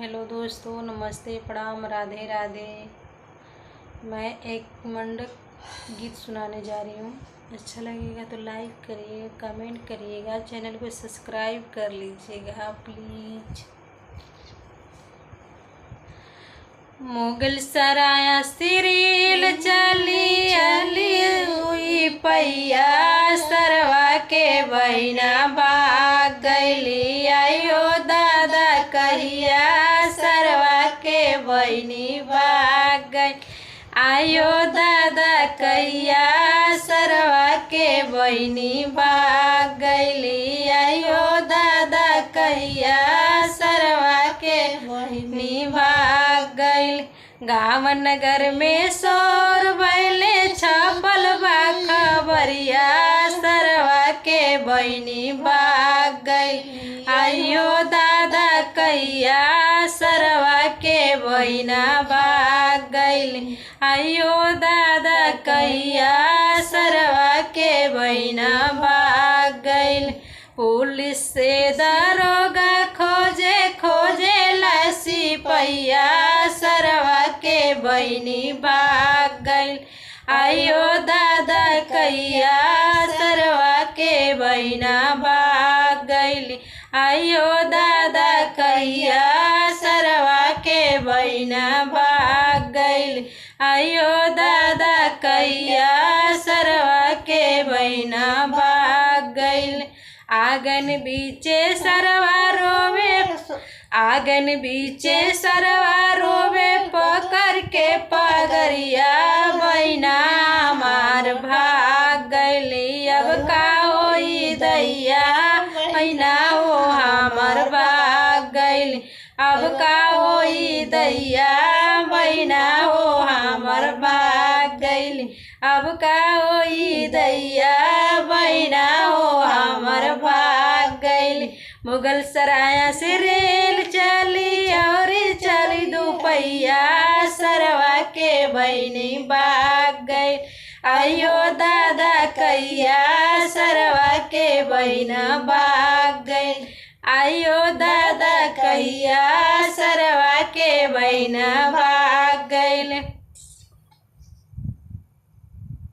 Hello दोस्तों, नमस्ते, प्रणाम, राधे राधे। मैं एक मंडक गीत सुनाने जा रही हूँ। अच्छा लगेगा तो लाइक करिए, कमेंट करिएगा, चैनल को सब्सक्राइब कर लीजिएगा प्लीज। मुगल सराया सीरियल चली हुई पैया, सरवा के बहिना भाग गईली। आयो दादा कहिया, सरवा के बहिनी भाग गई। आयो दादा कहिया, सरवा के बहिनी भाग गईली। आयो दादा कहिया, सरवा के बहिनी भाग गईल। गाँव नगर में शोर भइले, छपल बा खबरिया, सरवा के बहिनी भाग गई। आयो दादा कहिया, सरवा के बहिना भाग गईल। आयो दादा कहिया, सरवा के बहिना भाग गईल। पुलिस से दरोगा खोजे सिपहिया, सरवा के बहिनी भाग गईल। आयो दादा कहिया, सरवा के बहिना भाग गईल। आयो दादा कहिया, सरवा के बहिना भाग गईल। आयो दादा कहिया, सरवा के बहिना भाग गईल। आंगन बीचे सरवा रोवे, आंगन बीचे सरवा रोवे, पकड़ के पगरिया, बहिना हमार भाग गईली। अब का होई दैया, बहिना हो हमार भाग गईली। अब का होई दैया, बहिना हो हमार भाग गईली। अब का होई दैया, बहिना हो हमार भाग गईली। मुगल सराया से रेल चली और चली दुपहिया, सरवा के बहिनी भाग गई। आयो दादा कहिया, सरवा के बहिना भाग गई। आयो दादा कहिया, सरवा के बहिना भाग